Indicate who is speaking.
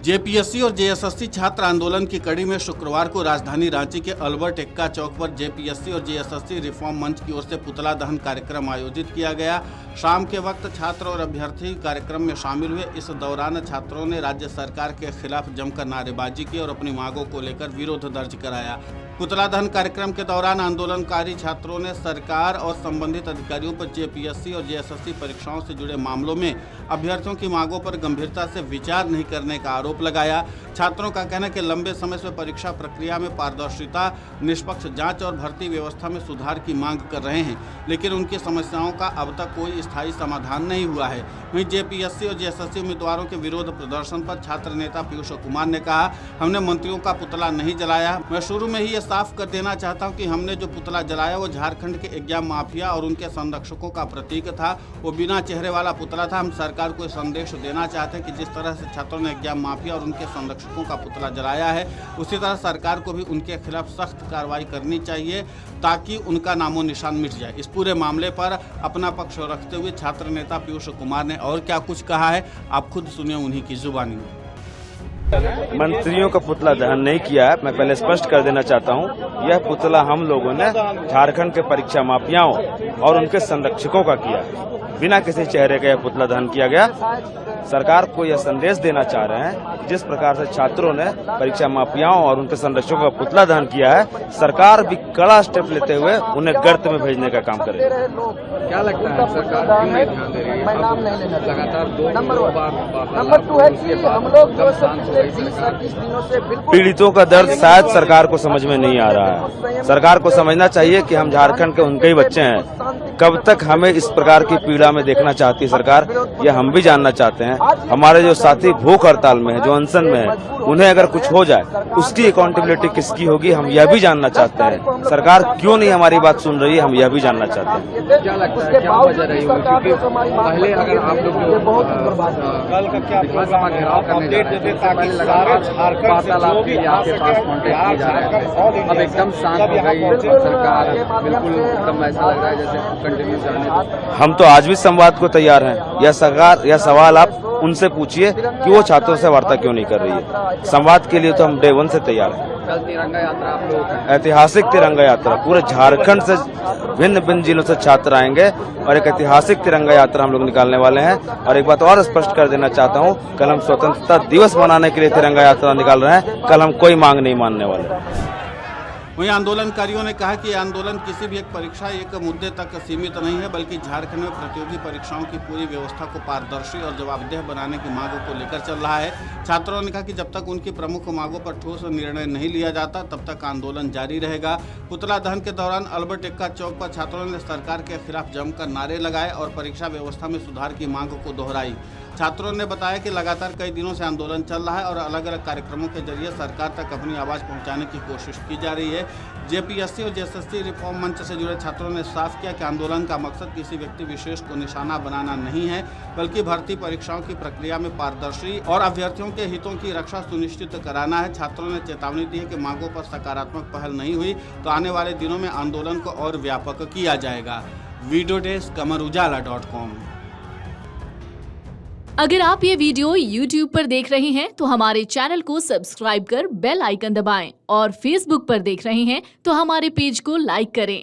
Speaker 1: JPSC और JSSC छात्र आंदोलन की कड़ी में शुक्रवार को राजधानी रांची के अल्बर्ट एक्का चौक पर जेपीएससी और जेएसएससी रिफॉर्म मंच की ओर से पुतला दहन कार्यक्रम आयोजित किया गया। शाम के वक्त छात्र और अभ्यर्थी कार्यक्रम में शामिल हुए। इस दौरान छात्रों ने राज्य सरकार के खिलाफ जमकर नारेबाजी की और अपनी मांगों को लेकर विरोध दर्ज कराया। पुतला दहन कार्यक्रम के दौरान आंदोलनकारी छात्रों ने सरकार और संबंधित अधिकारियों पर जेपीएससी और जेएसएससी परीक्षाओं से जुड़े मामलों में अभ्यर्थियों की मांगों पर गंभीरता से विचार नहीं करने का आरोप लगाया। छात्रों का कहना है कि लंबे समय से परीक्षा प्रक्रिया में पारदर्शिता, निष्पक्ष जांच और भर्ती व्यवस्था में सुधार की मांग कर रहे हैं, लेकिन उनकी समस्याओं का अब तक कोई स्थायी समाधान नहीं हुआ है। वहीं जेपीएससी और जेएसएससी उम्मीदवारों के विरोध प्रदर्शन पर छात्र नेता पीयूष कुमार ने कहा, हमने मंत्रियों का पुतला नहीं जलाया। मैं शुरू में ही ये साफ कर देना चाहता हूं कि हमने जो पुतला जलाया वो झारखंड के एग्जाम माफिया और उनके संरक्षकों का प्रतीक था। वो बिना चेहरे वाला पुतला था। हम सरकार को संदेश देना चाहते हैं कि जिस तरह से छात्रों ने एग्जाम माफिया और उनके संरक्षकों का पुतला जलाया है, उसी तरह सरकार को भी उनके खिलाफ सख्त कार्रवाई करनी चाहिए ताकि उनका नामो निशान मिट जाए। इस पूरे मामले पर अपना पक्ष रखते हुए छात्र नेता पीयूष कुमार ने और क्या कुछ कहा है, आप खुद सुनिए उन्हीं की जुबानी में।
Speaker 2: मंत्रियों का पुतला दहन नहीं किया है। मैं पहले स्पष्ट कर देना चाहता हूं, यह पुतला हम लोगों ने झारखंड के परीक्षा माफियाओं और उनके संरक्षकों का किया है। बिना किसी चेहरे का यह पुतला दहन किया गया। सरकार को यह संदेश देना चाह रहे हैं, जिस प्रकार से छात्रों ने परीक्षा माफियाओं और उनके संरक्षकों का पुतला दहन किया है, सरकार भी कड़ा स्टेप लेते हुए उन्हें गर्त में भेजने का काम करे।
Speaker 3: क्या लगता है सरकार क्यों नहीं ध्यान दे रही है? लगातार दो
Speaker 2: पीड़ितों का दर्द शायद सरकार को समझ में नहीं आ रहा है। सरकार को समझना चाहिए कि हम झारखंड के उनके ही बच्चे हैं। कब तक हमें इस प्रकार की पीड़ा में देखना चाहती है सरकार, यह हम भी जानना चाहते हैं। हमारे जो साथी भूख हड़ताल में है, जो अनशन में है, उन्हें अगर कुछ हो जाए उसकी अकाउंटेबिलिटी किसकी होगी, हम यह भी जानना चाहते हैं। सरकार क्यों नहीं हमारी बात सुन रही है, हम यह भी जानना चाहते हैं।
Speaker 3: क्या लगता है क्या वजह रही होगी? क्योंकि पहले अगर आप लोग विधानसभा घेराव करने जा रहे थे, पहले लगातार वार्तालाप के लिए आपके पास कॉन्टेक्ट किए जा रहे थे, अब एकदम शांत हो गई सरकार, बिल्कुल एकदम ऐसा लग रहा है जैसे कंटिन्यू जाने।
Speaker 2: हम तो आज भी संवाद को तैयार हैं। यह सवाल आप उनसे पूछिए कि वो छात्रों से वार्ता क्यों नहीं कर रही है। संवाद के लिए तो हम डे 1 से तैयार हैं।
Speaker 3: कल तिरंगा यात्रा आप लोग,
Speaker 2: ऐतिहासिक तिरंगा यात्रा, पूरे झारखंड से भिन्न भिन्न जिलों से छात्र आएंगे और एक ऐतिहासिक तिरंगा यात्रा हम लोग निकालने वाले हैं। और एक बात और स्पष्ट कर देना चाहता हूं, कल हम स्वतंत्रता दिवस मनाने के लिए तिरंगा यात्रा निकाल रहे हैं। कल हम कोई मांग नहीं मानने वाले।
Speaker 1: वहीं आंदोलनकारियों ने कहा कि आंदोलन किसी भी एक परीक्षा एक मुद्दे तक सीमित नहीं है, बल्कि झारखंड में प्रतियोगी परीक्षाओं की पूरी व्यवस्था को पारदर्शी और जवाबदेह बनाने की मांगों को लेकर चल रहा है। छात्रों ने कहा कि जब तक उनकी प्रमुख मांगों पर ठोस निर्णय नहीं लिया जाता, तब तक आंदोलन जारी रहेगा। पुतला दहन के दौरान अल्बर्ट एक्का चौक पर छात्रों ने सरकार के खिलाफ जमकर नारे लगाए और परीक्षा व्यवस्था में सुधार की मांगों को दोहराई। छात्रों ने बताया कि लगातार कई दिनों से आंदोलन चल रहा है और अलग अलग कार्यक्रमों के जरिए सरकार तक अपनी आवाज़ पहुंचाने की कोशिश की जा रही है। जेपीएससी और जेएसएससी रिफॉर्म मंच से जुड़े छात्रों ने साफ किया कि आंदोलन का मकसद किसी व्यक्ति विशेष को निशाना बनाना नहीं है, बल्कि भर्ती परीक्षाओं की प्रक्रिया में पारदर्शी और अभ्यर्थियों के हितों की रक्षा सुनिश्चित कराना है। छात्रों ने चेतावनी दी है कि मांगों पर सकारात्मक पहल नहीं हुई तो आने वाले दिनों में आंदोलन को और व्यापक किया जाएगा। Video desk amarujala.com।
Speaker 4: अगर आप ये वीडियो YouTube पर देख रहे हैं तो हमारे चैनल को सब्सक्राइब कर बेल आइकन दबाएं और Facebook पर देख रहे हैं तो हमारे पेज को लाइक करें।